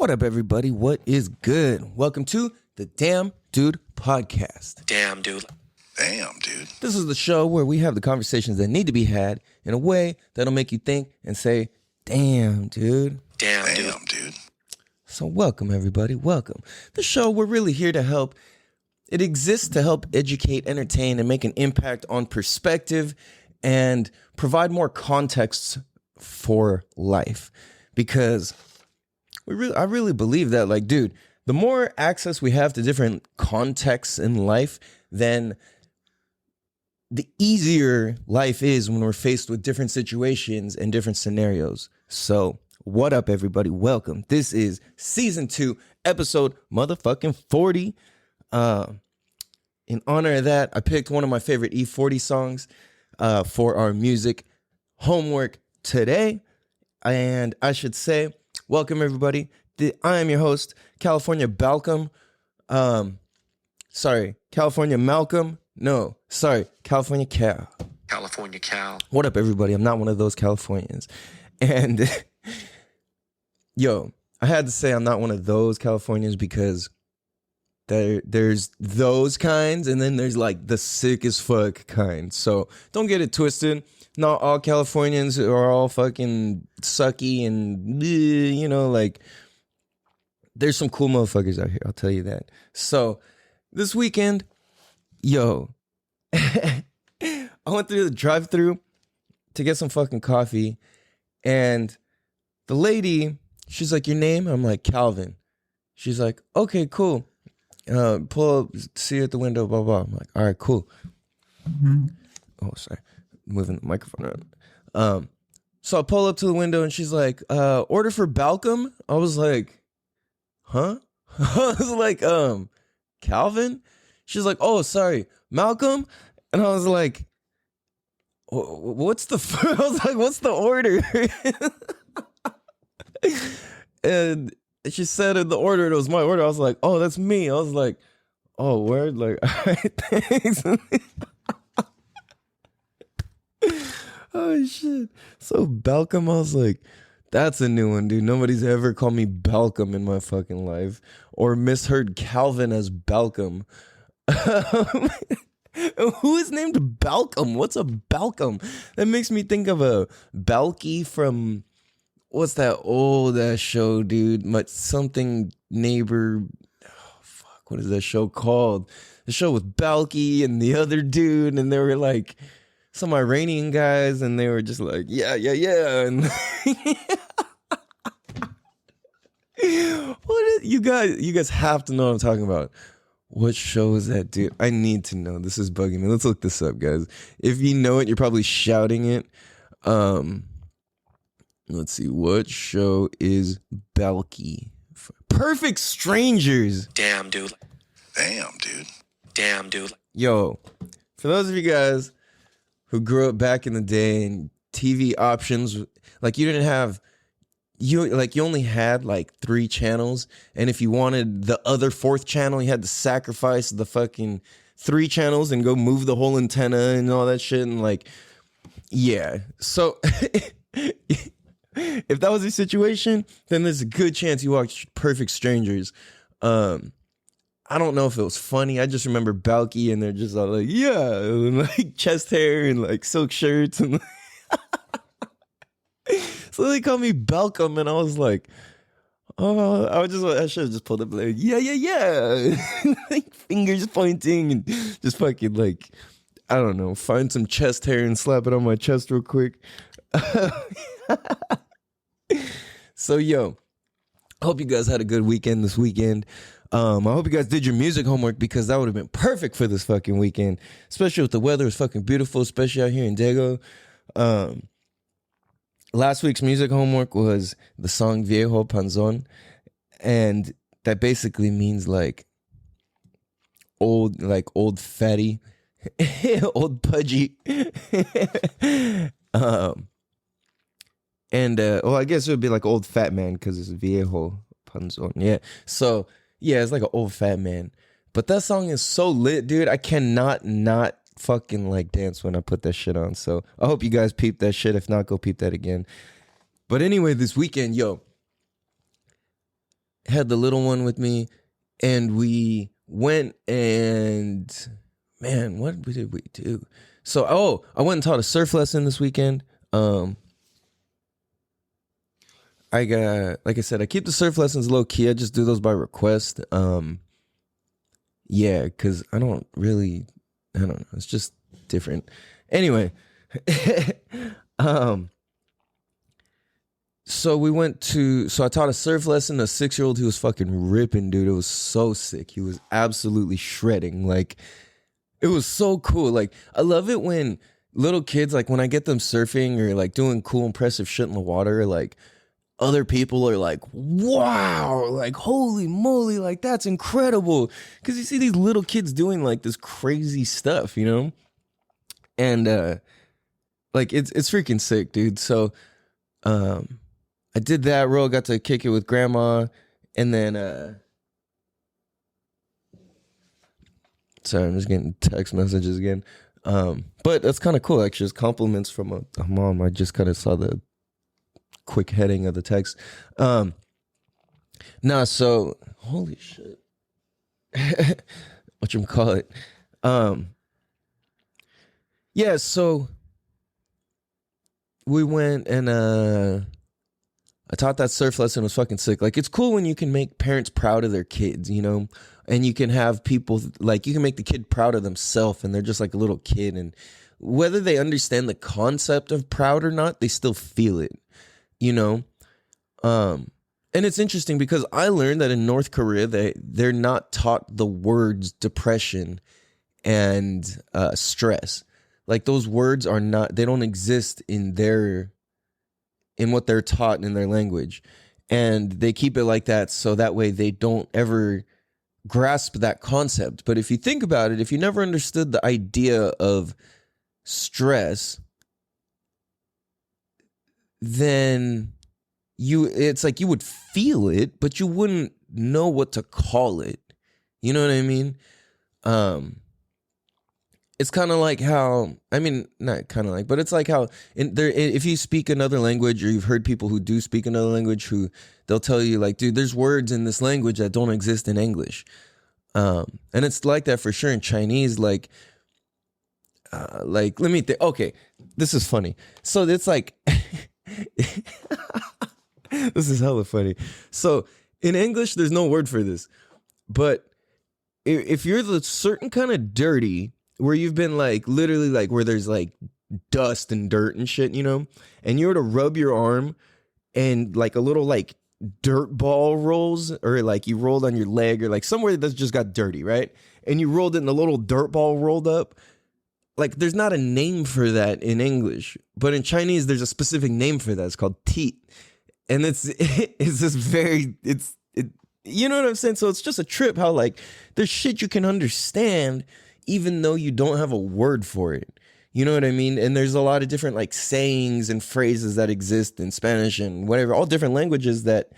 What up, everybody? What is good? Welcome to the Damn Dude Podcast. Damn, dude. Damn, dude. This is the show where we have the conversations that need to be had in a way that'll make you think and say, damn, dude. Damn, dude. So welcome, everybody. Welcome. The show, we're really here to help. It exists to help educate, entertain, and make an impact on perspective and provide more context for life. Because I really believe that, like, dude, the more access we have to different contexts in life, then the easier life is when we're faced with different situations and different scenarios. So, what up, everybody? Welcome. This is season 2, episode motherfucking 40. In honor of that, I picked one of my favorite E40 songs for our music homework today. And I should say, welcome, everybody. I am your host, California Balcom. California Malcom. No, sorry, California Cal. California Cal. What up, everybody? I'm not one of those Californians. And, yo, I had to say I'm not one of those Californians because there's those kinds, and then there's, like, the sick as fuck kind. So don't get it twisted. Not all Californians are all fucking sucky and, you know, like, there's some cool motherfuckers out here, I'll tell you that. So this weekend, yo, I went through the drive-thru to get some fucking coffee, and the lady, she's like, your name? I'm like, Calvin. She's like, okay, cool. Pull up, see you at the window, blah, blah. I'm like, all right, cool. Mm-hmm. Oh, sorry. Moving the microphone around. So I pull up to the window and she's like, order for Balcom? I was like, huh? I was like, Calvin? She's like, oh, sorry, Malcom? And I was like, what's the I was like, what's the order? And she said in the order, it was my order. I was like, oh, that's me. I was like, oh, word? Like, all right, thanks. Oh, shit. So Balcom, I was like, that's a new one, dude. Nobody's ever called me Balcom in my fucking life or misheard Calvin as Balcom. Who is named Balcom? What's a Balcom? That makes me think of a Balky from, what's that old ass show, dude? Something neighbor. Oh, fuck. What is that show called? The show with Balky and the other dude, and they were like some Iranian guys, and they were just like, yeah. And you guys have to know what I'm talking about. What show is that, dude? I need to know. This is bugging me. Let's look this up, guys. If you know it, you're probably shouting it. Let's see. What show is Balky? Perfect Strangers. Damn, dude. Damn, dude. Yo, for those of you guys who grew up back in the day and TV options, like you only had like 3 channels, and if you wanted the other 4th channel, you had to sacrifice the fucking 3 channels and go move the whole antenna and all that shit, and like, yeah. So if that was the situation, then there's a good chance you watched Perfect Strangers. I don't know if it was funny. I just remember Balky, and they're just all like, yeah, and like chest hair and like silk shirts, and so they called me Balcom, and I was like, oh, I should have just pulled up like, yeah, like fingers pointing and just fucking like, I don't know, find some chest hair and slap it on my chest real quick. So, yo, I hope you guys had a good weekend this weekend. I hope you guys did your music homework, because that would have been perfect for this fucking weekend, especially if the weather was fucking beautiful, especially out here in Dago. Last week's music homework was the song Viejo Panzon, and that basically means like old fatty, old pudgy. I guess it would be like old fat man because it's Viejo Panzon. Yeah. So yeah, it's like an old fat man. But that song is so lit, dude. I cannot not fucking like dance when I put that shit on. So I hope you guys peep that shit. If not, go peep that again. But anyway, this weekend, yo, had the little one with me, and we went and, man, what did we do? So, I went and taught a surf lesson this weekend. I got, like I said, I keep the surf lessons low key. I just do those by request. Yeah, because I don't know. It's just different. Anyway, so I taught a surf lesson, a 6-year-old who was fucking ripping, dude. It was so sick. He was absolutely shredding. Like, it was so cool. Like, I love it when little kids, like when I get them surfing or like doing cool, impressive shit in the water, like other people are like, wow, like, holy moly, like, that's incredible. Because you see these little kids doing like this crazy stuff, you know? And like, it's freaking sick, dude. So I did that. Ro got to kick it with grandma. And then sorry, I'm just getting text messages again. But that's kind of cool, actually. It's compliments from a mom. I just kind of saw the quick heading of the text. So holy shit. Whatchamacallit? Yeah, so we went and I taught that surf lesson. It was fucking sick. Like, it's cool when you can make parents proud of their kids, you know? And you can have people, like, you can make the kid proud of themselves, and they're just like a little kid. And whether they understand the concept of proud or not, they still feel it, you know? And it's interesting because I learned that in North Korea, they're not taught the words depression and stress. Like, those words are not, they don't exist in what they're taught in their language. And they keep it like that so that way they don't ever grasp that concept. But if you think about it, if you never understood the idea of stress, then it's like you would feel it, but you wouldn't know what to call it. You know what I mean? It's kind of like how, I mean, not kind of like, but it's like how if you speak another language, or you've heard people who do speak another language who they'll tell you like, dude, there's words in this language that don't exist in English. And it's like that for sure in Chinese. Like let me think. Okay, this is funny. So it's like, this is hella funny. So in English, there's no word for this, but if you're the certain kind of dirty, where you've been like literally like where there's like dust and dirt and shit, you know, and you were to rub your arm and like a little like dirt ball rolls, or like you rolled on your leg, or like somewhere that's just got dirty, right? And you rolled it and the little dirt ball rolled up. Like, there's not a name for that in English, but in Chinese there's a specific name for that. It's called teat. And it's this very, you know what I'm saying? So it's just a trip how like there's shit you can understand even though you don't have a word for it. You know what I mean? And there's a lot of different like sayings and phrases that exist in Spanish and whatever, all different languages that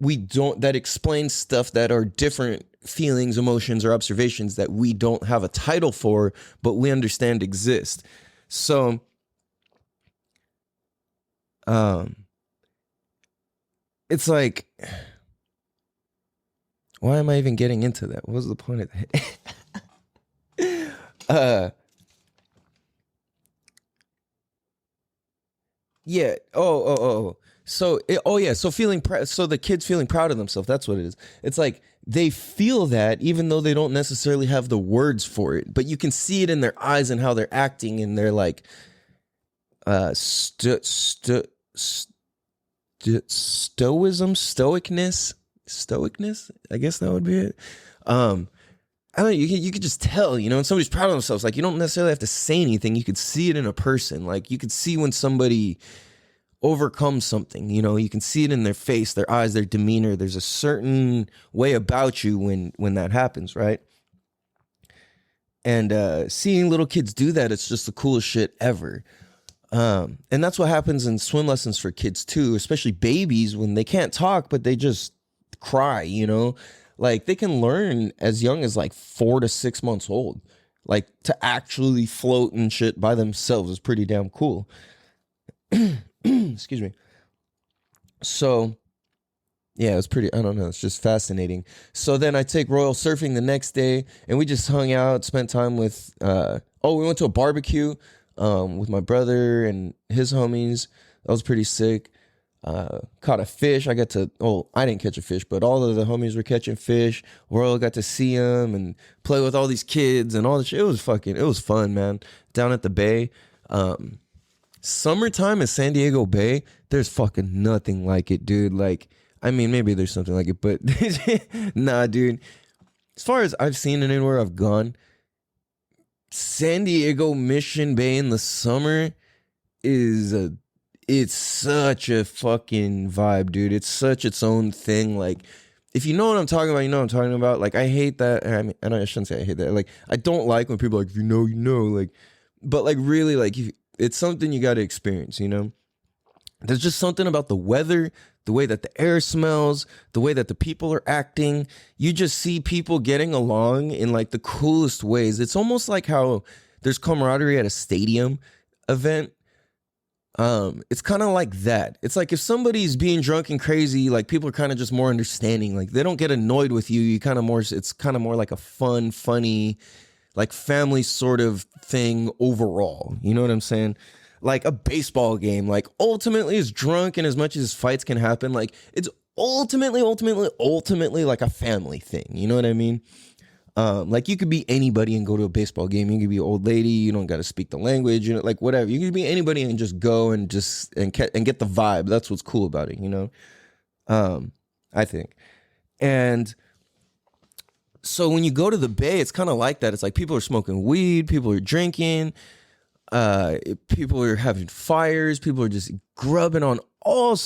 that explain stuff that are different feelings, emotions, or observations that we don't have a title for, but we understand exist. So, it's like, why am I even getting into that? What was the point of that? Yeah. So so so the kids feeling proud of themselves. That's what it is. It's like they feel that even though they don't necessarily have the words for it, but you can see it in their eyes and how they're acting, and they're like stoicness, I guess that would be it. I don't know, you could just tell, you know, when somebody's proud of themselves, like you don't necessarily have to say anything. You could see it in a person. Like you could see when somebody overcomes something, you know, you can see it in their face, their eyes, their demeanor. There's a certain way about you when that happens, right? And seeing little kids do that, it's just the coolest shit ever. And that's what happens in swim lessons for kids too, especially babies, when they can't talk, but they just cry, you know? Like they can learn as young as like 4 to 6 months old. Like to actually float and shit by themselves is pretty damn cool. Excuse me. So yeah, it was pretty, I don't know, it's just fascinating. So then I take Royal surfing the next day, and we just hung out, spent time with, we went to a barbecue with my brother and his homies. That was pretty sick. Caught a fish. I didn't catch a fish, but all of the homies were catching fish. Royal got to see them and play with all these kids and all the shit. It was fun, man. Down at the bay. Summertime in San Diego Bay, there's fucking nothing like it, dude. Like, I mean, maybe there's something like it, but nah, dude. As far as I've seen and anywhere I've gone, San Diego Mission Bay in the summer it's such a fucking vibe, dude. It's such its own thing. Like, if you know what I'm talking about, you know what I'm talking about. Like, I hate that. I mean, I shouldn't say I hate that. Like, I don't like when people are like, if you know, you know. Like, but like, really, like, it's something you got to experience, you know? There's just something about the weather, the way that the air smells, the way that the people are acting. You just see people getting along in like the coolest ways. It's almost like how there's camaraderie at a stadium event. It's kind of like that. It's like if somebody's being drunk and crazy, like people are kind of just more understanding. Like they don't get annoyed with you. It's kind of more like a fun, funny, like family sort of thing overall. You know what I'm saying? Like a baseball game, like ultimately as drunk and as much as fights can happen, like it's ultimately like a family thing. You know what I mean? Like you could be anybody and go to a baseball game. You could be an old lady. You don't got to speak the language. You know, like whatever. You could be anybody and just go and get the vibe. That's what's cool about it. You know, I think. And so when you go to the Bay, it's kind of like that. It's like people are smoking weed. People are drinking. People are having fires. People are just grubbing on all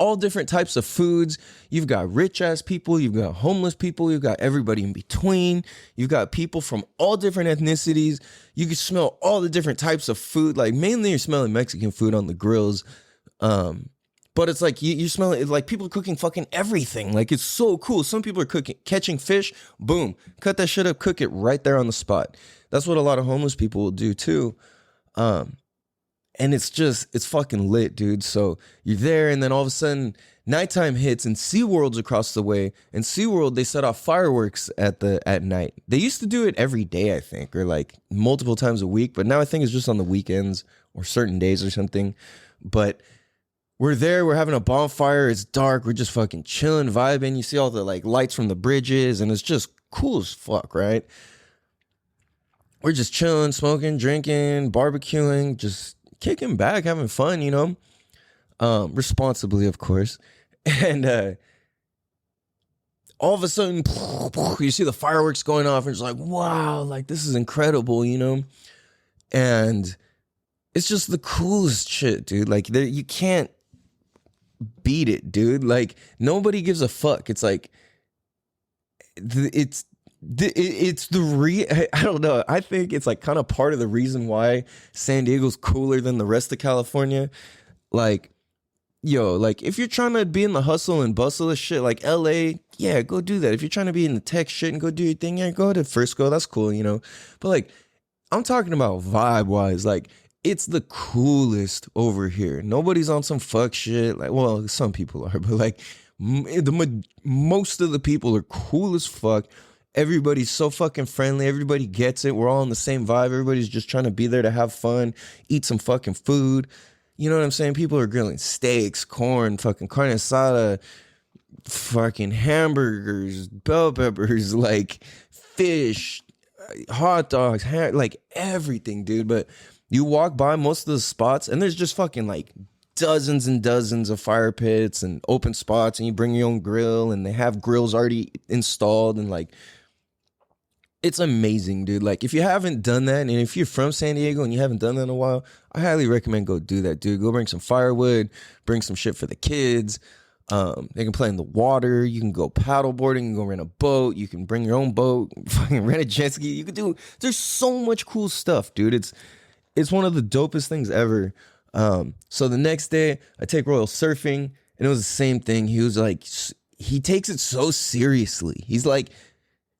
all different types of foods. You've got rich ass people, you've got homeless people, you've got everybody in between. You've got people from all different ethnicities. You can smell all the different types of food. Like mainly you're smelling Mexican food on the grills. But it's like you smell it like people are cooking fucking everything. Like it's so cool. Some people are catching fish, boom, cut that shit up, cook it right there on the spot. That's what a lot of homeless people will do too. And it's fucking lit, dude. So you're there, and then all of a sudden, nighttime hits, and SeaWorld's across the way. And SeaWorld, they set off fireworks at night. They used to do it every day, I think, or like multiple times a week. But now I think it's just on the weekends or certain days or something. But we're there, we're having a bonfire. It's dark. We're just fucking chilling, vibing. You see all the like lights from the bridges, and it's just cool as fuck, right? We're just chilling, smoking, drinking, barbecuing, just kicking back, having fun, you know, responsibly, of course. And all of a sudden, you see the fireworks going off, and it's like, wow, like this is incredible, you know. And it's just the coolest shit, dude. Like you can't beat it, dude. Like nobody gives a fuck. It's like I don't know. I think it's like kind of part of the reason why San Diego's cooler than the rest of California. Like, yo, like if you're trying to be in the hustle and bustle of shit, like LA, yeah, go do that. If you're trying to be in the tech shit and go do your thing, yeah, go to Frisco. That's cool, you know. But like, I'm talking about vibe wise, like it's the coolest over here. Nobody's on some fuck shit. Like, well, some people are, but like most of the people are cool as fuck. Everybody's so fucking friendly. Everybody gets it. We're all on the same vibe. Everybody's just trying to be there to have fun, eat some fucking food. You know what I'm saying? People are grilling steaks, corn, fucking carne asada, fucking hamburgers, bell peppers, like fish, hot dogs, like everything, dude. But you walk by most of the spots and there's just fucking like dozens and dozens of fire pits and open spots, and you bring your own grill and they have grills already installed, and like it's amazing, dude. Like if you haven't done that, and if you're from San Diego and you haven't done that in a while, I highly recommend go do that, dude. Go bring some firewood, bring some shit for the kids. They can play in the water. You can go paddle boarding. You can go rent a boat. You can bring your own boat. Fucking rent a jet ski. You can do. There's so much cool stuff, dude. It's one of the dopest things ever. So the next day I take Royal surfing, and it was the same thing. He was like, he takes it so seriously. He's like,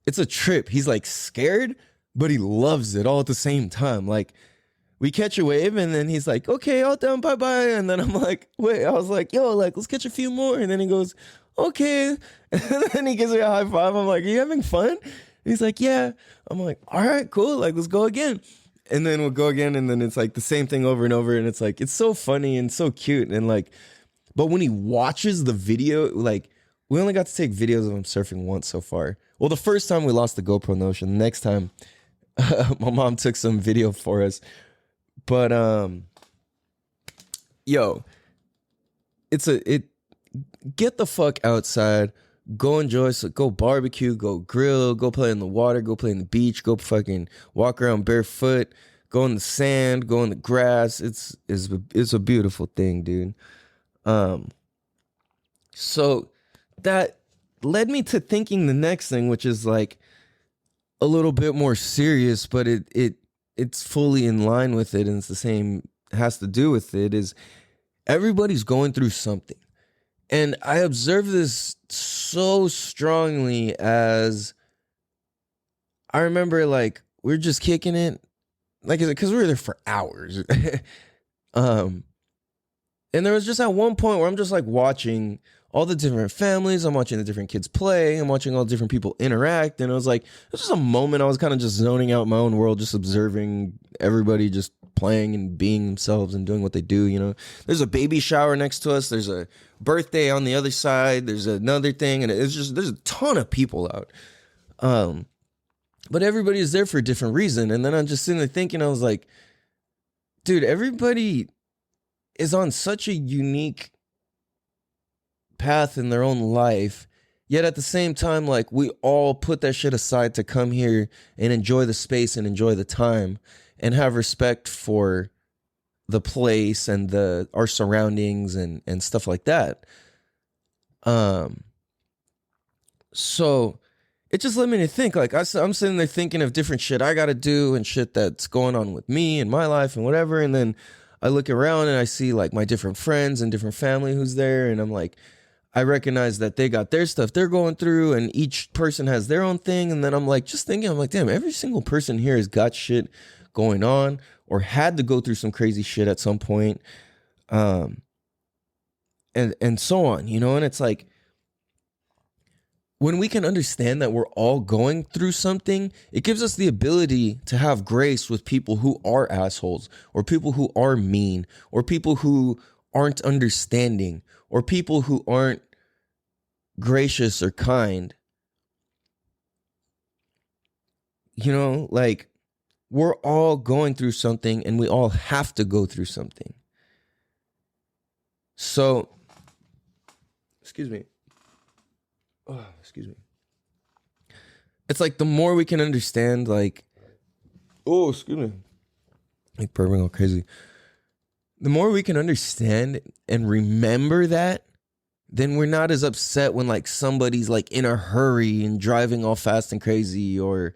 it's a trip. He's like scared, but he loves it all at the same time. Like we catch a wave, and then he's like, okay, all done, bye-bye. And then I'm like, wait, I was like, yo, like, let's catch a few more. And then he goes, okay. And then he gives me a high five. I'm like, are you having fun? He's like, yeah. I'm like, all right, cool. Like, let's go again. And then we'll go again. And then it's like the same thing over and over. And it's like, it's so funny and so cute. And like, but when he watches the video, like, we only got to take videos of him surfing once so far. Well, the first time we lost the GoPro in the ocean. The next time, my mom took some video for us. But yo, get the fuck outside, go enjoy, go barbecue, go grill, go play in the water, go play in the beach, go fucking walk around barefoot, go in the sand, go in the grass. It's a beautiful thing, dude. So that led me to thinking the next thing, which is like a little bit more serious, but it's fully in line with it, and it's the same, has to do with it, is everybody's going through something. And I observe this so strongly as I remember, like, we were just kicking it, like, because we were there for hours. And there was just at one point where I'm just like watching all the different families. I'm watching the different kids play. I'm watching all the different people interact. And it was like, it was just a moment I was kind of just zoning out in my own world, just observing everybody just playing and being themselves and doing what they do, you know. There's a baby shower next to us. There's a birthday on the other side. There's another thing. And it's just, there's a ton of people out. But everybody is there for a different reason. And then I'm just sitting there thinking, I was like, dude, everybody is on such a unique path in their own life, yet at the same time, like, we all put that shit aside to come here and enjoy the space and enjoy the time and have respect for the place and our surroundings and stuff like that. So it just led me to think, like, I'm sitting there thinking of different shit I gotta do and shit that's going on with me and my life and whatever, and then I look around and I see like my different friends and different family who's there, and I'm like, I recognize that they got their stuff they're going through, and each person has their own thing. And then I'm like, just thinking, I'm like, damn, every single person here has got shit going on or had to go through some crazy shit at some point. And so on, you know. And it's like, when we can understand that we're all going through something, it gives us the ability to have grace with people who are assholes, or people who are mean, or people who aren't understanding, or people who aren't gracious or kind. You know, like, we're all going through something, and we all have to go through something. So, excuse me. Oh, excuse me. It's like, the more we can understand, like, oh, excuse me, like burping all crazy. The more we can understand and remember that, then we're not as upset when like somebody's like in a hurry and driving all fast and crazy, or,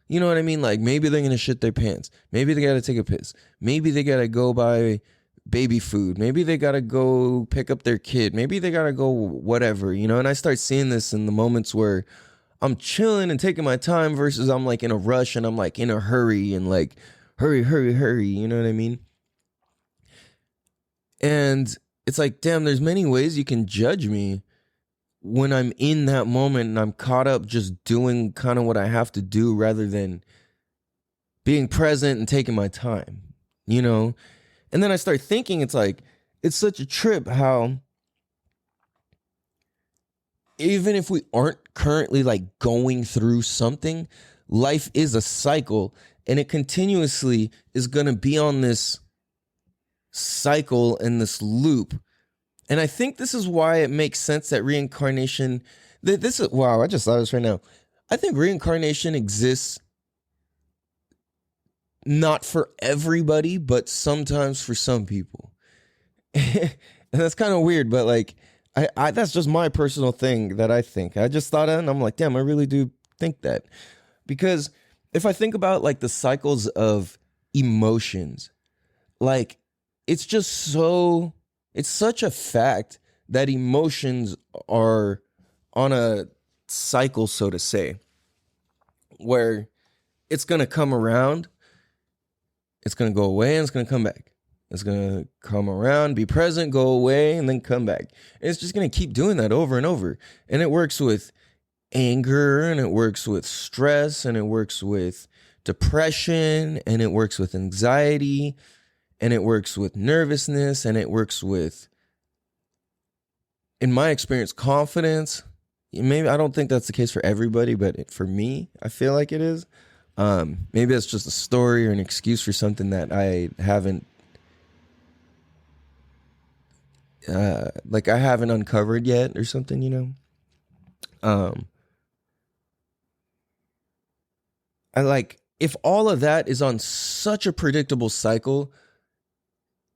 you know what I mean? Like, maybe they're gonna shit their pants. Maybe they gotta take a piss. Maybe they gotta go buy baby food. Maybe they gotta go pick up their kid. Maybe they gotta go whatever, you know? And I start seeing this in the moments where I'm chilling and taking my time versus I'm like in a rush and I'm like in a hurry and like, hurry, you know what I mean? And it's like, damn, there's many ways you can judge me when I'm in that moment and I'm caught up just doing kind of what I have to do rather than being present and taking my time, you know? And then I start thinking, it's like, it's such a trip how even if we aren't currently like going through something, life is a cycle, and it continuously is going to be on this cycle and this loop. And I think this is why it makes sense that reincarnation, this is, wow, I just thought of this right now. I think reincarnation exists not for everybody, but sometimes for some people. And that's kind of weird, but like, I that's just my personal thing that I think. I just thought of it and I'm like, damn, I really do think that. Because if I think about like the cycles of emotions, like, it's just so, it's such a fact that emotions are on a cycle, so to say, where it's going to come around it's going to go away and it's going to come back. It's going to come around, be present, go away, and then come back. And it's just going to keep doing that over and over. And it works with anger, and it works with stress, and it works with depression, and it works with anxiety, and it works with nervousness, and it works with, in my experience, confidence. Maybe I don't think that's the case for everybody, but for me, I feel like it is. Maybe that's just a story or an excuse for something that I haven't I haven't uncovered yet or something, you know? I like, if all of that is on such a predictable cycle,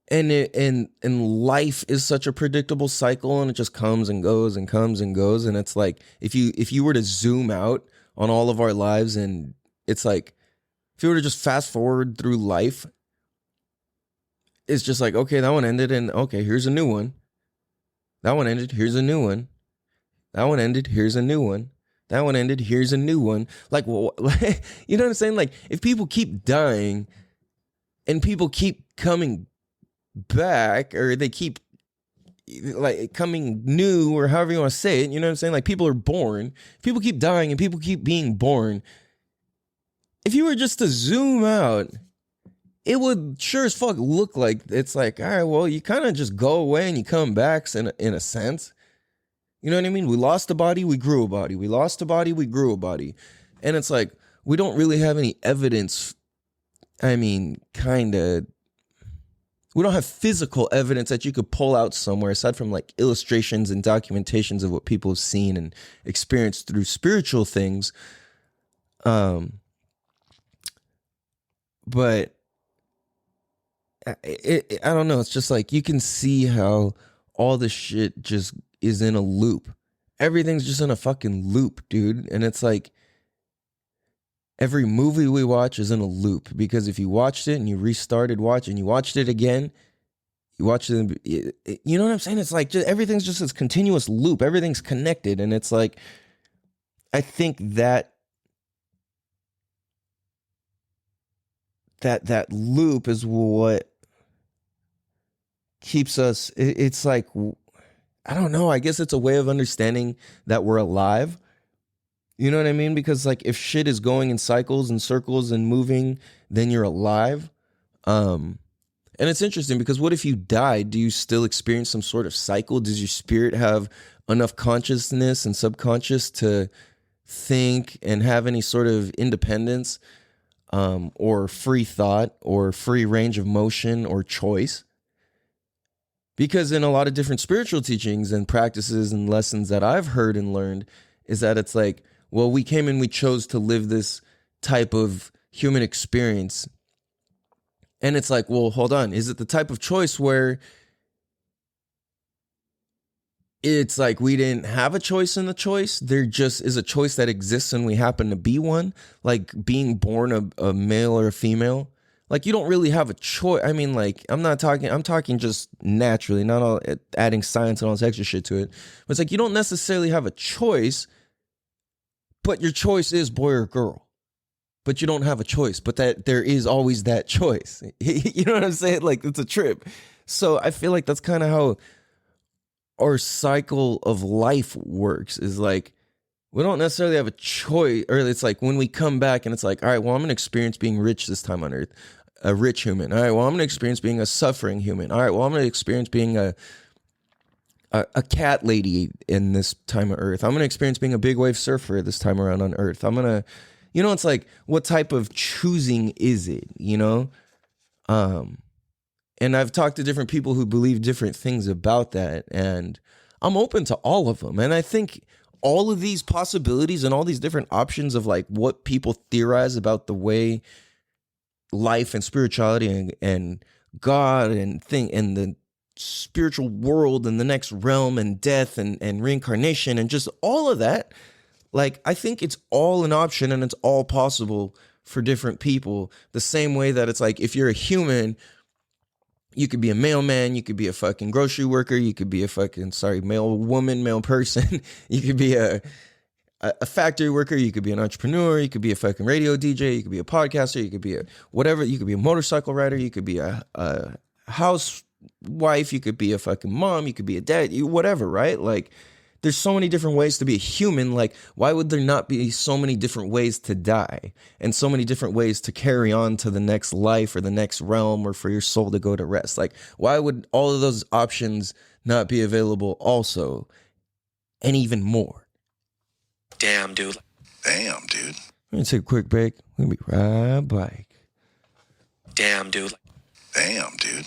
and life is such a predictable cycle, and it just comes and goes and comes and goes, and it's like, if you were to zoom out on all of our lives, and it's like, if you were to just fast forward through life, it's just like, okay, that one ended, and okay, here's a new one. That one ended, here's a new one. That one ended, here's a new one. That one ended, here's a new one. Like, well, you know what I'm saying? Like, if people keep dying and people keep coming back, or they keep like coming new, or however you want to say it, you know what I'm saying? Like, people are born, people keep dying and people keep being born. If you were just to zoom out, it would sure as fuck look like it's like, all right, well, you kind of just go away and you come back in a sense. You know what I mean? We lost a body, we grew a body. We lost a body, we grew a body. And it's like, we don't really have any evidence. I mean, kind of. We don't have physical evidence that you could pull out somewhere, aside from like illustrations and documentations of what people have seen and experienced through spiritual things. But I don't know. It's just like, you can see how all this shit just is in a loop. Everything's just in a fucking loop, dude. And it's like, every movie we watch is in a loop, because if you watched it and you restarted watching, you watched it again, you watched it, you know what I'm saying? It's like, just, everything's just this continuous loop. Everything's connected. And it's like, I think that loop is what keeps us, it's like, I don't know, I guess it's a way of understanding that we're alive. You know what I mean? Because like, if shit is going in cycles and circles and moving, then you're alive. And it's interesting, because what if you died? Do you still experience some sort of cycle? Does your spirit have enough consciousness and subconscious to think and have any sort of independence, or free thought, or free range of motion, or choice? Because in a lot of different spiritual teachings and practices and lessons that I've heard and learned, is that it's like, well, we came and we chose to live this type of human experience. And it's like, well, hold on. Is it the type of choice where it's like we didn't have a choice in the choice? There just is a choice that exists and we happen to be one, like being born a male or a female. Like, you don't really have a choice. I mean, like, I'm talking just naturally, not all adding science and all this extra shit to it. But it's like, you don't necessarily have a choice, but your choice is boy or girl. But you don't have a choice, but that there is always that choice. You know what I'm saying? Like, it's a trip. So I feel like that's kind of how our cycle of life works, is like, we don't necessarily have a choice. Or it's like, when we come back and it's like, all right, well, I'm going to experience being rich this time on earth. A rich human. All right, well, I'm going to experience being a suffering human. All right, well, I'm going to experience being a cat lady in this time of earth. I'm going to experience being a big wave surfer this time around on earth. I'm going to, you know, it's like, what type of choosing is it, you know? And I've talked to different people who believe different things about that, and I'm open to all of them. And I think all of these possibilities and all these different options of like what people theorize about the way life and spirituality and God and the spiritual world and the next realm and death and reincarnation and just all of that, like, I think it's all an option and it's all possible for different people. The same way that it's like, if you're a human, you could be a mailman, you could be a fucking grocery worker, you could be a fucking, male woman, male person, you could be a factory worker, you could be an entrepreneur, you could be a fucking radio DJ, you could be a podcaster, you could be a whatever, you could be a motorcycle rider, you could be a housewife, you could be a fucking mom, you could be a dad, whatever, right? Like, there's so many different ways to be a human. Like, why would there not be so many different ways to die and so many different ways to carry on to the next life or the next realm or for your soul to go to rest? Like, why would all of those options not be available also? And even more. Damn, dude. Damn, dude. We're going to take a quick break. We'll be right back. Damn, dude. Damn, dude.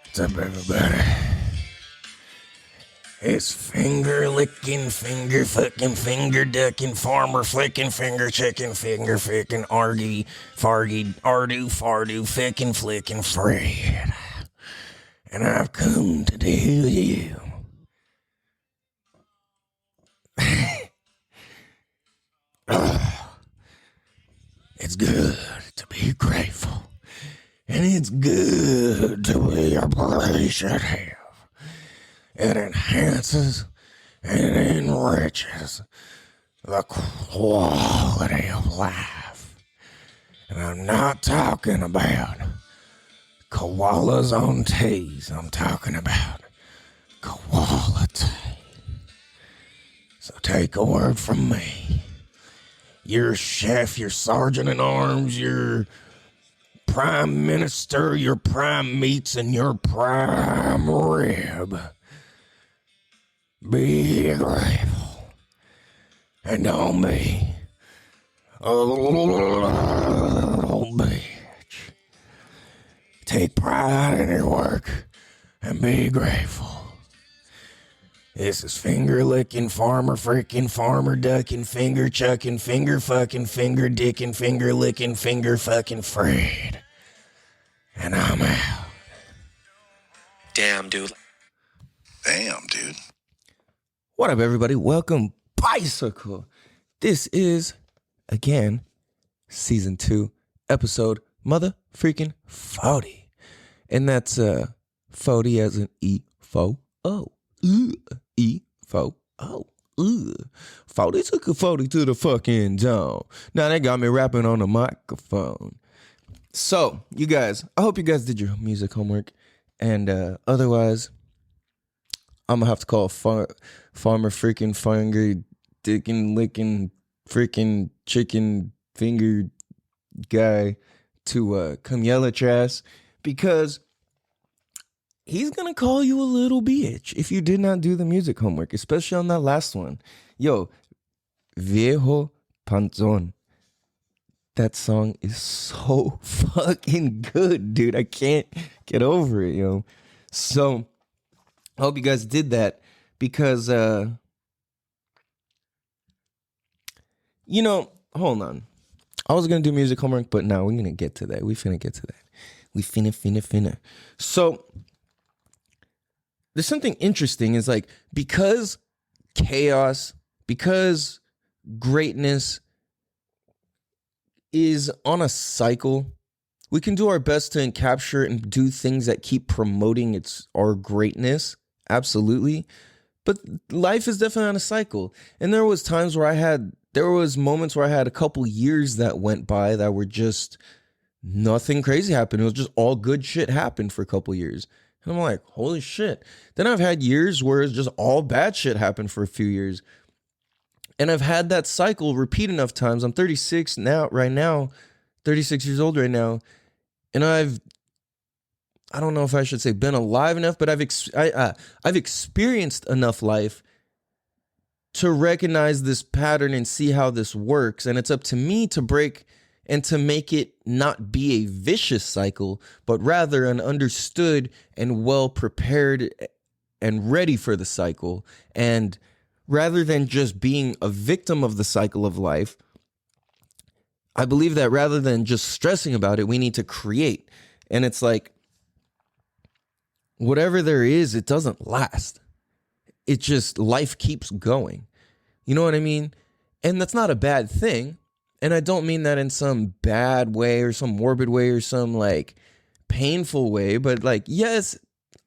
What's up, everybody? It's finger licking, finger fucking, finger ducking, farmer flicking, finger checking, finger ficking, argy, fargy, ardu, fardu, ficking, flicking, Fred. And I've come to tell you. It's good to be grateful. And it's good to be appreciative. It enhances and enriches the quality of life. And I'm not talking about koalas on teas. I'm talking about quality. So take a word from me. Your chef, your sergeant at arms, your prime minister, your prime meats, and your prime rib. Be grateful. And don't be a little bitch. Take pride in your work and be grateful. This is finger licking, farmer freaking, farmer ducking, finger chucking, finger fucking, finger dicking, finger licking, finger fucking Fred. And I'm out. Damn, dude. Damn, dude. What up, everybody? Welcome, Bicycle. This is, again, Season 2, Episode Mother Freaking 40. And that's 40 as in E-F-O. E-F-O. 40 took a 40 to the fucking dome. Now they got me rapping on the microphone. So, you guys, I hope you guys did your music homework. And otherwise, I'm going to have to call farmer freaking finger dicking licking freaking chicken finger guy to come yell at your ass, because he's going to call you a little bitch if you did not do the music homework, especially on that last one. Yo, Viejo Panzón. That song is so fucking good, dude. I can't get over it, yo. So, I hope you guys did that, because, hold on. I was going to do music homework, but now we're going to get to that. We finna get to that. We finna. So, there's something interesting is like, because chaos, because greatness is on a cycle, we can do our best to capture and do things that keep promoting our greatness. Absolutely. But life is definitely on a cycle. And there was moments where I had a couple years that went by that were just nothing crazy happened. It was just all good shit happened for a couple years. And I'm like, holy shit. Then I've had years where it's just all bad shit happened for a few years. And I've had that cycle repeat enough times. I'm 36 right now, 36 years old right now. And I don't know if I should say been alive enough, but I've experienced enough life to recognize this pattern and see how this works. And it's up to me to break and to make it not be a vicious cycle, but rather an understood and well prepared and ready for the cycle. And rather than just being a victim of the cycle of life, I believe that rather than just stressing about it, we need to create. And it's like, whatever there is, it doesn't last. It just, life keeps going. You know what I mean? And that's not a bad thing. And I don't mean that in some bad way or some morbid way or some like painful way, but like, yes,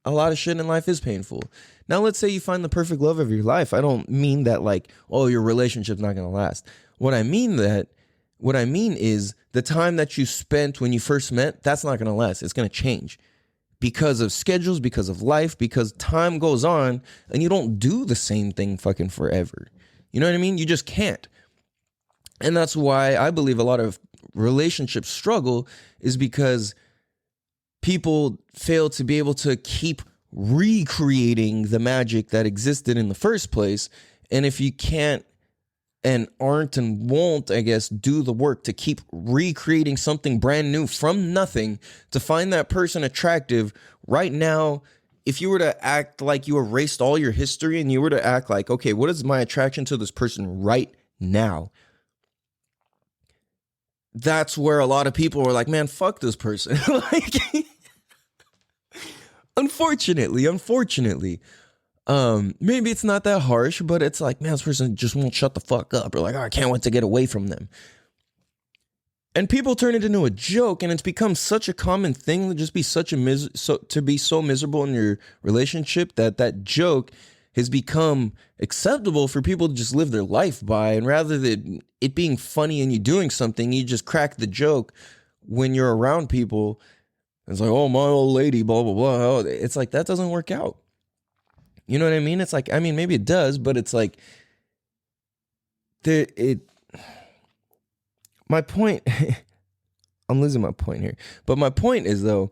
a lot of shit in life is painful. Now, let's say you find the perfect love of your life. I don't mean that like, oh, your relationship's not gonna last. What I mean is the time that you spent when you first met, that's not gonna last. It's gonna change because of schedules, because of life, because time goes on and you don't do the same thing fucking forever. You know what I mean? You just can't. And that's why I believe a lot of relationships struggle, is because people fail to be able to keep recreating the magic that existed in the first place. And if you can't and aren't and won't, I guess, do the work to keep recreating something brand new from nothing to find that person attractive right now, if you were to act like you erased all your history and you were to act like, okay, what is my attraction to this person right now? That's where a lot of people are like, man, fuck this person. Like, unfortunately, maybe it's not that harsh, but it's like, man, this person just won't shut the fuck up. Or like, oh, I can't wait to get away from them. And people turn it into a joke, and it's become such a common thing to just be to be so miserable in your relationship that joke has become acceptable for people to just live their life by. And rather than it being funny and you doing something, you just crack the joke when you're around people. It's like, oh, my old lady, blah, blah, blah. It's like, that doesn't work out. You know what I mean? It's like, I mean, maybe it does, but it's like, my point, I'm losing my point here. But my point is, though,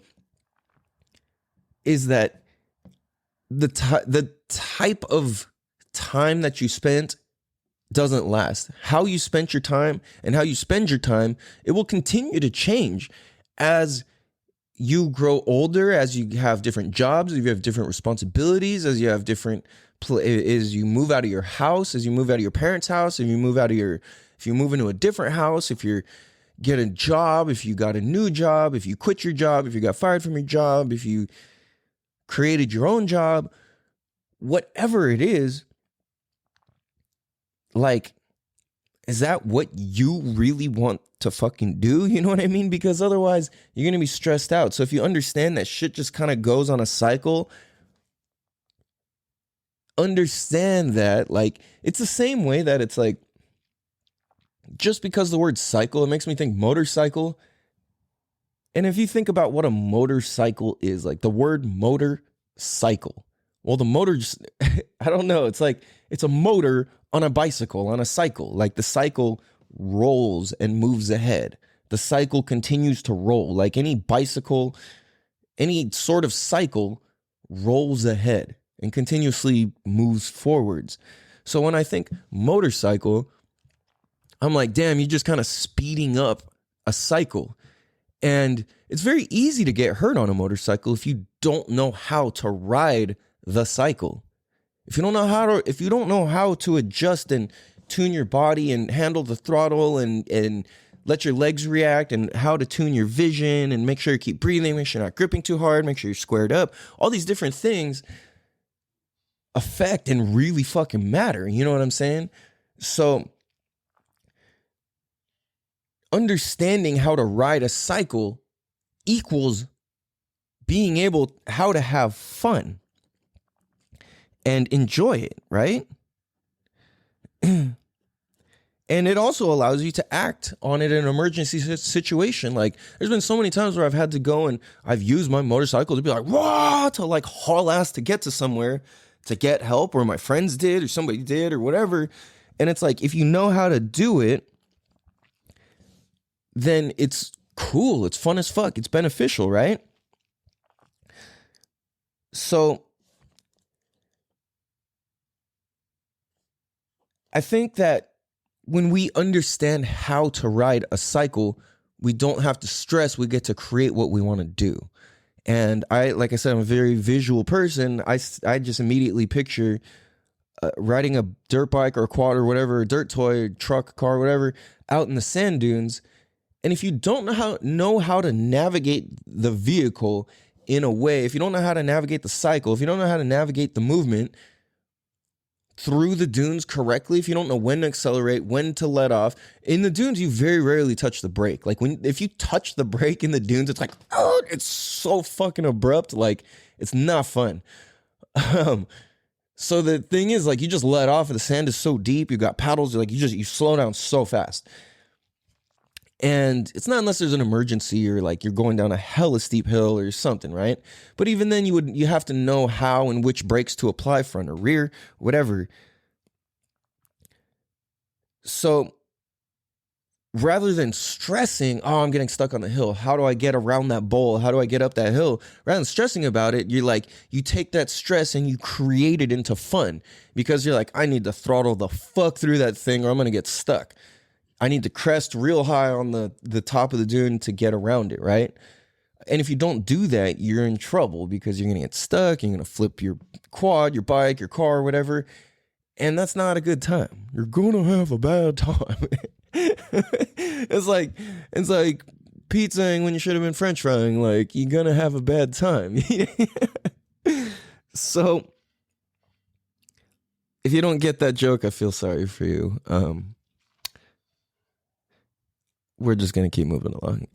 is that the type of time that you spent doesn't last. How you spent your time and how you spend your time, it will continue to change as you grow older, as you have different jobs, as you have different responsibilities, as you have different, as you move out of your house, as you move out of your parents' house, if you move into a different house, if you get a job, if you got a new job, if you quit your job, if you got fired from your job, if you created your own job, whatever it is, like, is that what you really want to fucking do? You know what I mean? Because otherwise you're going to be stressed out. So if you understand that shit just kind of goes on a cycle, understand that, like, it's the same way that it's like, just because the word cycle, it makes me think motorcycle. And if you think about what a motorcycle is, like the word motorcycle, well, the motor just, I don't know. It's like, it's a motor on a bicycle, on a cycle. Like the cycle rolls and moves ahead. The cycle continues to roll. Like any bicycle, any sort of cycle rolls ahead and continuously moves forwards. So when I think motorcycle, I'm like, damn, you're just kind of speeding up a cycle. And it's very easy to get hurt on a motorcycle if you don't know how to ride the cycle. If you don't know how to adjust and tune your body and handle the throttle and let your legs react, and how to tune your vision and make sure you keep breathing, make sure you're not gripping too hard, make sure you're squared up, all these different things affect and really fucking matter. You know what I'm saying? So understanding how to ride a cycle equals being able how to have fun and enjoy it, right? And it also allows you to act on it in an emergency situation. Like, there's been so many times where I've had to go and I've used my motorcycle to be like, whoa, to like haul ass to get to somewhere to get help, or my friends did, or somebody did, or whatever. And it's like, if you know how to do it, then it's cool. It's fun as fuck. It's beneficial, right? So I think that when we understand how to ride a cycle, we don't have to stress. We get to create what we want to do. And like I said, I'm a very visual person. I just immediately picture riding a dirt bike or a quad or whatever, a dirt toy, truck, car, whatever, out in the sand dunes. And if you don't know how to navigate the vehicle in a way, if you don't know how to navigate the cycle, if you don't know how to navigate the movement through the dunes correctly, if you don't know when to accelerate, when to let off, in the dunes, you very rarely touch the brake. Like if you touch the brake in the dunes, it's like, oh, it's so fucking abrupt. Like, It's not fun. So the thing is, like, you just let off, and the sand is so deep. You got paddles, like you slow down so fast. And it's not unless there's an emergency or like you're going down a hella steep hill or something, right? But even then, you have to know how and which brakes to apply, front or rear, whatever. So rather than stressing, oh, I'm getting stuck on the hill, how do I get around that bowl? How do I get up that hill? Rather than stressing about it, you take that stress and you create it into fun, because you're like, I need to throttle the fuck through that thing or I'm gonna get stuck. I need to crest real high on the top of the dune to get around it, right? And if you don't do that, you're in trouble, because you're going to get stuck. You're going to flip your quad, your bike, your car, whatever. And that's not a good time. You're going to have a bad time. It's like Pete saying when you should have been French frying, like, you're going to have a bad time. So if you don't get that joke, I feel sorry for you. We're just gonna keep moving along.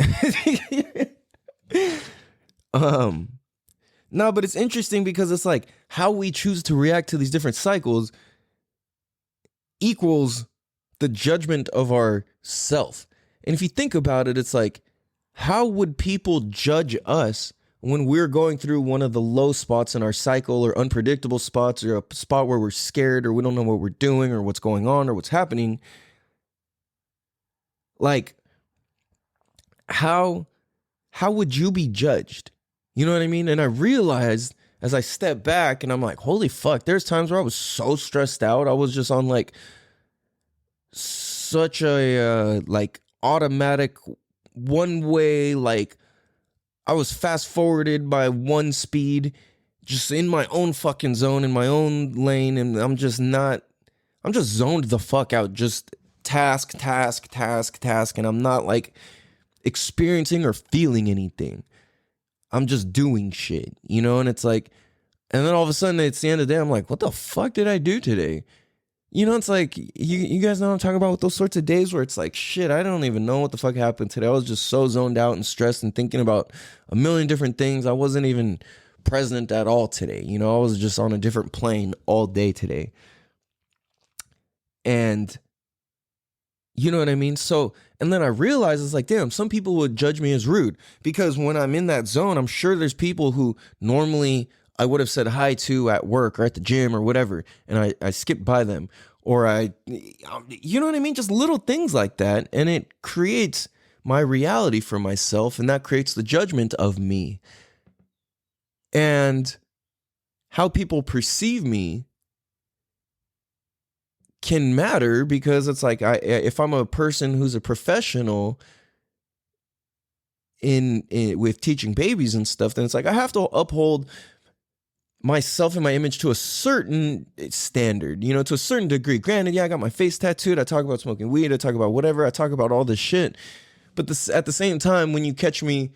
No, but it's interesting because it's like how we choose to react to these different cycles equals the judgment of our self. And if you think about it, it's like, how would people judge us when we're going through one of the low spots in our cycle, or unpredictable spots, or a spot where we're scared or we don't know what we're doing or what's going on or what's happening? Like, how would you be judged? You know what I mean? And I realized as I step back and I'm like, holy fuck, there's times where I was so stressed out. I was just on like such a like automatic one way, like I was fast forwarded by one speed, just in my own fucking zone, in my own lane, and I'm just zoned the fuck out, just task, and I'm not like experiencing or feeling anything. I'm just doing shit, you know? And it's like, and then all of a sudden it's the end of the day, I'm like, what the fuck did I do today? You know, it's like, you guys know what I'm talking about with those sorts of days where it's like, shit, I don't even know what the fuck happened today. I was just so zoned out and stressed and thinking about a million different things. I wasn't even present at all today. You know, I was just on a different plane all day today. And you know what I mean? So, and then I realized it's like, damn, some people would judge me as rude, because when I'm in that zone, I'm sure there's people who normally I would have said hi to at work or at the gym or whatever, and I skipped by them, or you know what I mean? Just little things like that. And it creates my reality for myself, and that creates the judgment of me. And how people perceive me can matter, because it's like, if I'm a person who's a professional in with teaching babies and stuff, then it's like I have to uphold myself and my image to a certain standard, you know, to a certain degree. Granted, yeah, I got my face tattooed. I talk about smoking weed. I talk about whatever. I talk about all this shit. But at the same time, when you catch me,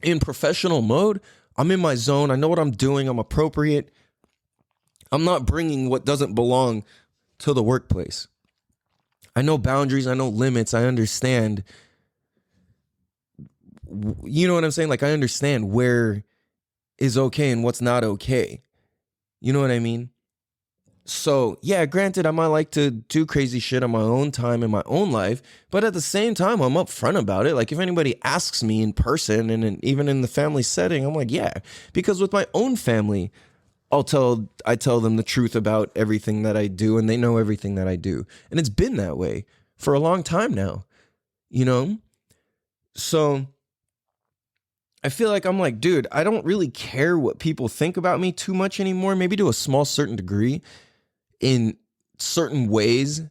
in professional mode, I'm in my zone. I know what I'm doing. I'm appropriate. I'm not bringing what doesn't belong to the workplace. I know boundaries. I know limits. I understand. You know what I'm saying? Like, I understand where is okay and what's not okay. You know what I mean? So, yeah, granted, I might like to do crazy shit on my own time in my own life, but at the same time, I'm upfront about it. Like, if anybody asks me in person and even in the family setting, I'm like, yeah. Because with my own family, I tell them the truth about everything that I do, and they know everything that I do. And it's been that way for a long time now, you know? So I feel like I'm like, dude, I don't really care what people think about me too much anymore, maybe to a small certain degree in certain ways.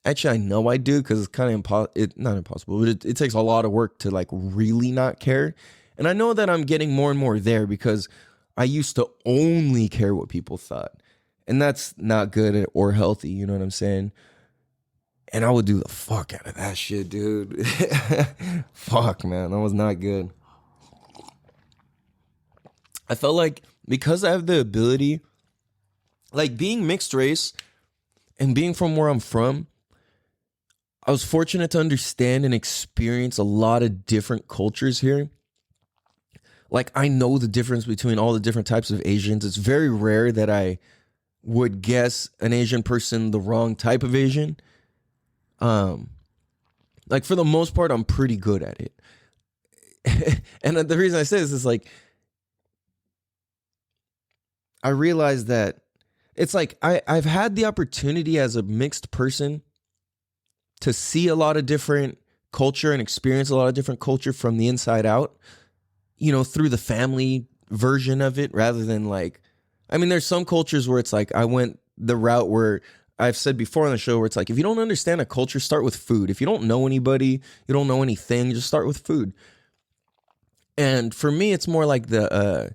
Actually, I know I do, because it's kind of not impossible, but it takes a lot of work to like really not care. And I know that I'm getting more and more there, because I used to only care what people thought, and that's not good or healthy. You know what I'm saying? And I would do the fuck out of that shit, dude. Fuck, man. That was not good. I felt like, because I have the ability, like being mixed race and being from where I'm from, I was fortunate to understand and experience a lot of different cultures here. like I know the difference between all the different types of Asians. It's very rare that I would guess an Asian person the wrong type of Asian. Like for the most part, I'm pretty good at it. And the reason I say this is like, I realized that it's like I've had the opportunity as a mixed person to see a lot of different culture and experience a lot of different culture from the inside out, you know, through the family version of it rather than like, I mean, there's some cultures where it's like I went the route where I've said before on the show where it's like, if you don't understand a culture, start with food. If you don't know anybody, you don't know anything, just start with food. And for me, it's more like the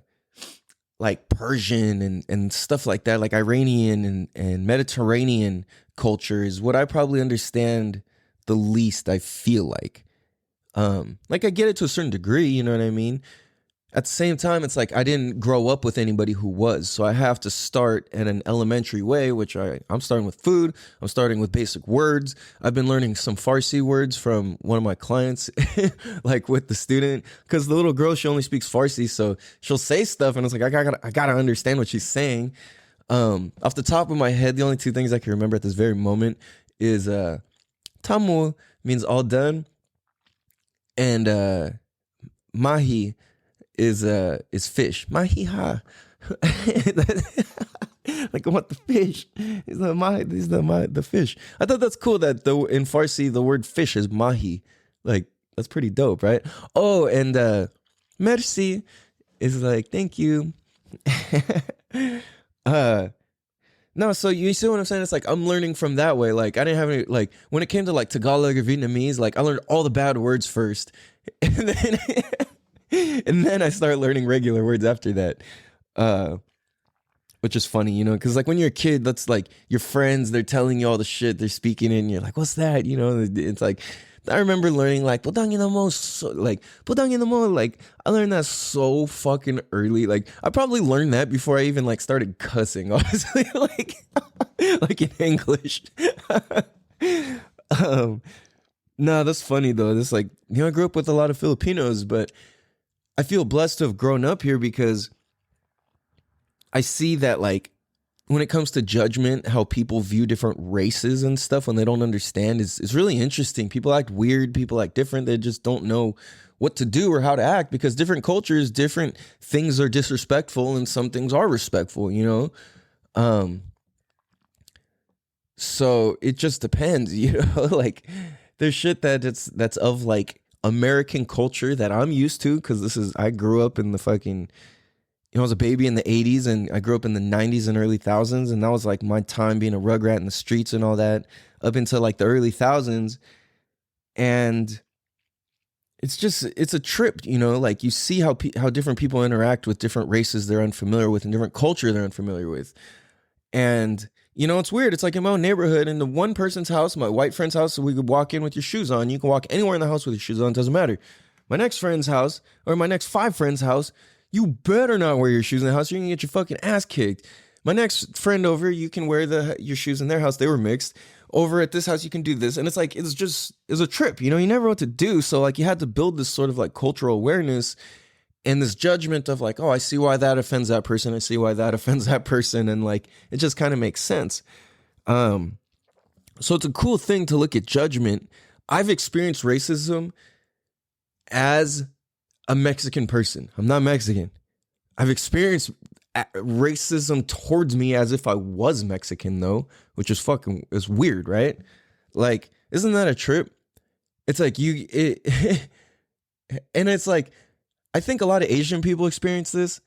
like Persian and stuff like that, like Iranian and Mediterranean culture is what I probably understand the least, I feel like. Like I get it to a certain degree, you know what I mean? At the same time, it's like I didn't grow up with anybody who was, so I have to start in an elementary way, which I'm starting with food. I'm starting with basic words. I've been learning some Farsi words from one of my clients, like with the student, because the little girl, she only speaks Farsi, so she'll say stuff, and it's like I gotta understand what she's saying. Off the top of my head, the only two things I can remember at this very moment is tamu means all done, and mahi is fish. Mahi ha. Like I want the fish. He's the fish. I thought that's cool that in Farsi the word fish is mahi. Like that's pretty dope, right? Oh, and merci is like thank you. No, so you see what I'm saying? It's like I'm learning from that way. Like I didn't have any, like when it came to like Tagalog or Vietnamese, like I learned all the bad words first. And then I started learning regular words after that, which is funny, you know, because like when you're a kid, that's like your friends, they're telling you all the shit they're speaking in. You're like, what's that? You know, it's like, I remember learning like, putang in the mo, like, putang in the mo, like, I learned that so fucking early. Like, I probably learned that before I even like started cussing, honestly, like in English. No, that's funny though. This like, you know, I grew up with a lot of Filipinos, but I feel blessed to have grown up here because I see that like when it comes to judgment, how people view different races and stuff when they don't understand is really interesting. People act weird, people act different. They just don't know what to do or how to act because different cultures, different things are disrespectful and some things are respectful, you know? So it just depends, you know, like there's shit that's of like American culture that I'm used to because I grew up in the fucking, you know, I was a baby in the 80s and I grew up in the 90s and early thousands. And that was like my time being a rugrat in the streets and all that up until like the early thousands. And it's a trip, you know, like you see how different people interact with different races they're unfamiliar with and different culture they're unfamiliar with. And, you know, it's weird. It's like in my own neighborhood, in the one person's house, my white friend's house, so we could walk in with your shoes on. You can walk anywhere in the house with your shoes on. It doesn't matter. My next friend's house or my next 5 friends' house, you better not wear your shoes in the house. You're going to get your fucking ass kicked. My next friend over, you can wear your shoes in their house. They were mixed. Over at this house, you can do this. And it's like, it's a trip. You know, you never know what to do. So like you had to build this sort of like cultural awareness and this judgment of like, oh, I see why that offends that person. I see why that offends that person. And like, it just kind of makes sense. So it's a cool thing to look at judgment. I've experienced racism as a Mexican person. I'm not Mexican. I've experienced racism towards me as if I was Mexican though, which is weird, right? Like, isn't that a trip? It's like and it's like, I think a lot of Asian people experience this.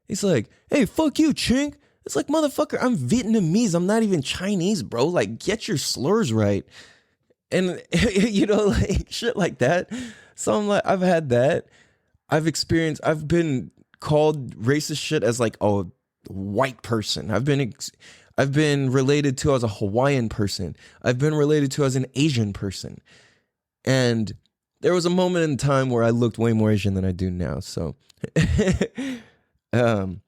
It's like, hey, fuck you, chink. It's like, motherfucker, I'm Vietnamese. I'm not even Chinese, bro. Like, get your slurs right. And, you know, like, shit like that. So I'm like, I've had that. I've been called racist shit as like a white person. I've been related to as a Hawaiian person. I've been related to as an Asian person. And there was a moment in time where I looked way more Asian than I do now. So, but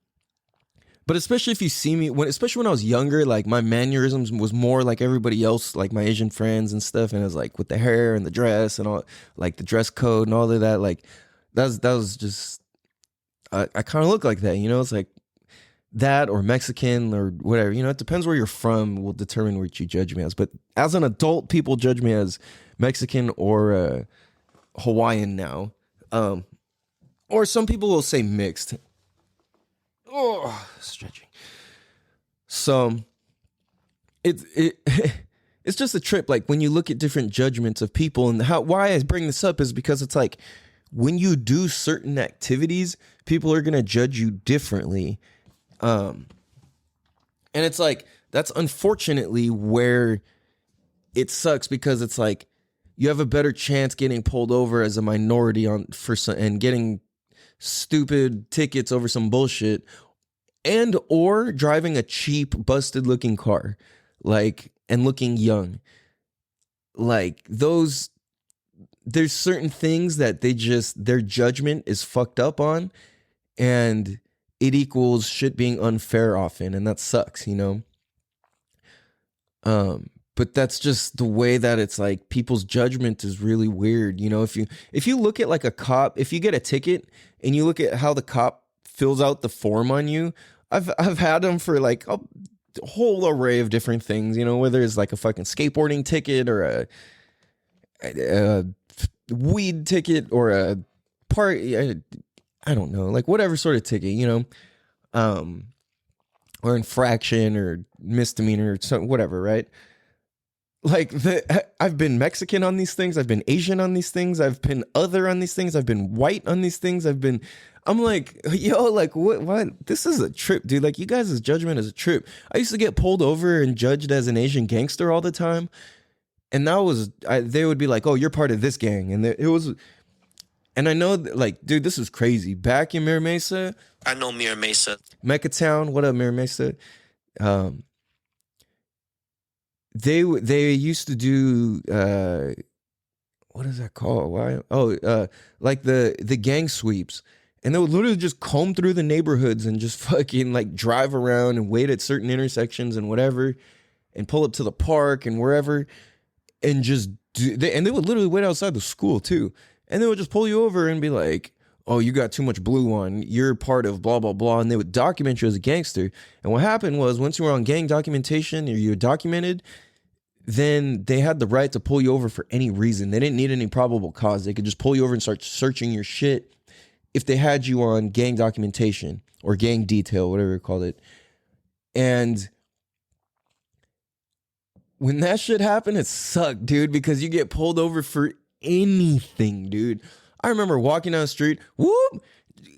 especially if you see me, especially when I was younger, like my mannerisms was more like everybody else, like my Asian friends and stuff. And it was like with the hair and the dress and all, like the dress code and all of that. Like that was just, I kind of look like that, you know. It's like that or Mexican or whatever, you know. It depends where you're from will determine what you judge me as. But as an adult, people judge me as Mexican or Hawaiian now, or some people will say mixed. Oh, stretching. So it it's just a trip. Like when you look at different judgments of people, and why I bring this up is because it's like when you do certain activities, people are gonna judge you differently. And it's like that's unfortunately where it sucks, because it's like you have a better chance getting pulled over as a minority and getting stupid tickets over some bullshit, and or driving a cheap busted looking car, like, and looking young. Like those, there's certain things that their judgment is fucked up on, and it equals shit being unfair often, and that sucks, you know. But that's just the way that it's like people's judgment is really weird, you know. If you look at like a cop, if you get a ticket and you look at how the cop fills out the form on you, I've had them for like a whole array of different things, you know, whether it's like a fucking skateboarding ticket or a weed ticket or a party, I don't know, like whatever sort of ticket, you know, or infraction or misdemeanor or something, whatever, right? Like I've been Mexican on these things, I've been Asian on these things, I've been other on these things, I've been white on these things, I'm like, yo, like what? This is a trip, dude. Like you guys' judgment is a trip. I used to get pulled over and judged as an Asian gangster all the time. And that was, they would be like, oh, you're part of this gang. And it was, and I know, like, dude, this is crazy. Back in Mira Mesa. I know Mira Mesa. Mecca Town, what up, Mira Mesa? They used to do, what is that called? Why? Oh, like the gang sweeps. And they would literally just comb through the neighborhoods and just fucking like drive around and wait at certain intersections and whatever, and pull up to the park and wherever, and just and they would literally wait outside the school too. And they would just pull you over and be like, oh, you got too much blue on, you're part of blah, blah, blah. And they would document you as a gangster. And what happened was once you were on gang documentation or you were documented, then they had the right to pull you over for any reason. They didn't need any probable cause. They could just pull you over and start searching your shit if they had you on gang documentation or gang detail, whatever you called it. And when that shit happened, it sucked, dude, because you get pulled over for anything, dude. I remember walking down the street, whoop,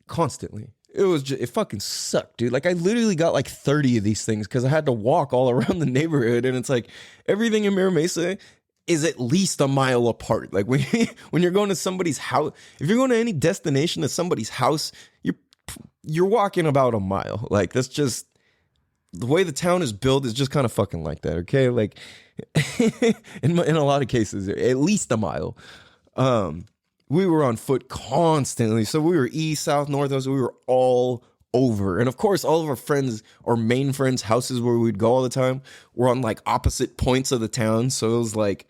constantly. It fucking sucked, dude. Like I literally got like 30 of these things because I had to walk all around the neighborhood, and it's like everything in Mira Mesa is at least a mile apart. Like when you're going to somebody's house, if you're going to any destination to somebody's house, you're walking about a mile. Like that's just the way the town is built is just kind of fucking like that. Okay, like in a lot of cases, at least a mile. We were on foot constantly, so we were east, south, north. We were all over, and of course, all of our friends, our main friends' houses where we'd go all the time, were on like opposite points of the town. So it was like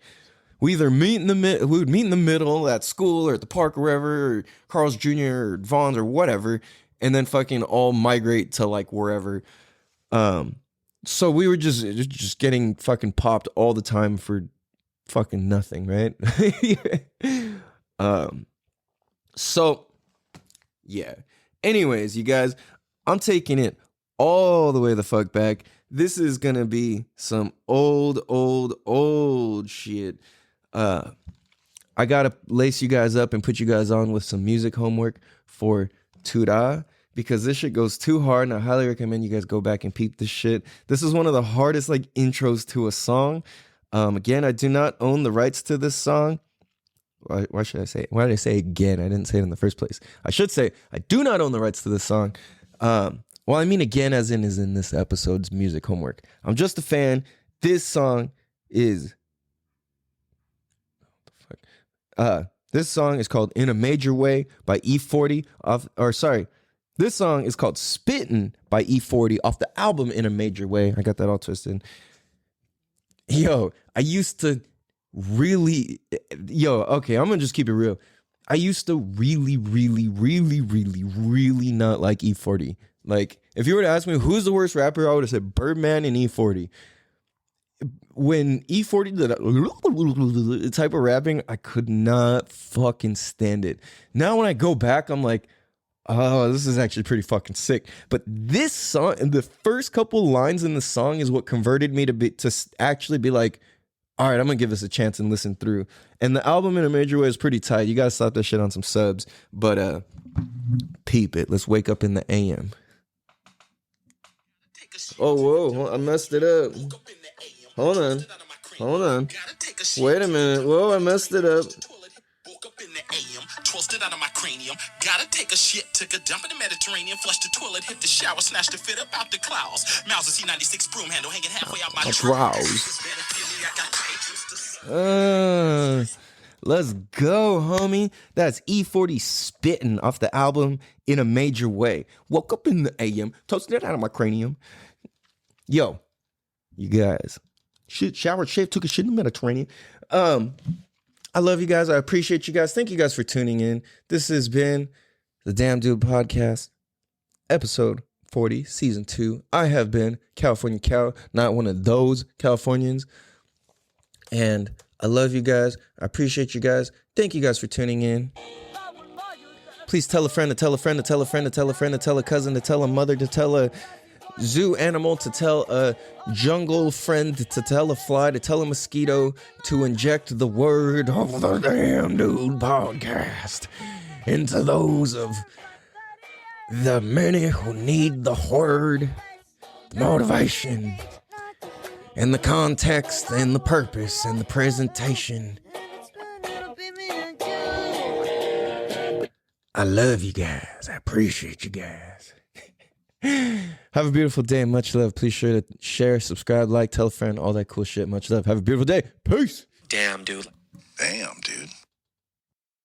we either we would meet in the middle at school or at the park or wherever, or Carl's Jr. or Vaughn's or whatever, and then fucking all migrate to like wherever. So we were just getting fucking popped all the time for fucking nothing, right? So yeah. Anyways, you guys, I'm taking it all the way the fuck back. This is gonna be some old shit. I gotta lace you guys up and put you guys on with some music homework for Tura, because this shit goes too hard, and I highly recommend you guys go back and peep this shit. This is one of the hardest like intros to a song. Again, I do not own the rights to this song. Why should I say it? Why did I say again? I didn't say it in the first place. I should say I do not own the rights to this song. Well, I mean again as in is in this episode's music homework. I'm just a fan. This song is this song is called In a Major Way by E40 this song is called Spittin by E40 off the album In a Major Way. I got that all twisted. Yo, I used to really, okay, I'm gonna just keep it real. I used to really, really, really, really, really not like E40. Like, if you were to ask me who's the worst rapper, I would have said Birdman and E40. When E40 did that type of rapping, I could not fucking stand it. Now when I go back, I'm like, oh, this is actually pretty fucking sick. But this song, and the first couple lines in the song is what converted me to actually be like, all right, I'm gonna give this a chance and listen through. And the album in a major way is pretty tight. You gotta slap that shit on some subs. But peep it. Let's wake up in the AM. Oh, whoa, I messed it up. Hold on. Wait a minute. Whoa, I messed it up. Toasted out of my cranium. Gotta take a shit, took a dump in the Mediterranean, flushed the toilet, hit the shower, snatched the fit up out the clouds. Mauser C96 broom handle hanging halfway out my trousers. Let's go, homie. That's E40 Spittin' off the album In a Major Way. Woke up in the AM, toasted it out of my cranium. Yo, you guys. Shit, showered, shaved, took a shit in the Mediterranean. I love you guys. I appreciate you guys. Thank you guys for tuning in. This has been the Damn Dude Podcast, episode 40, season 2. I have been California Cal, not one of those Californians. And I love you guys. I appreciate you guys. Thank you guys for tuning in. Please tell a friend to tell a friend to tell a friend to tell a friend to tell a cousin to tell a mother to tell a zoo animal to tell a jungle friend to tell a fly to tell a mosquito to inject the word of the Damn Dude Podcast into those of the many who need the word, the motivation, and the context and the purpose and the presentation. I love you guys. I appreciate you guys. Have a beautiful day. Much love. Please sure to share, subscribe, like, tell a friend, all that cool shit. Much love. Have a beautiful day. Peace. Damn, dude. Damn, dude.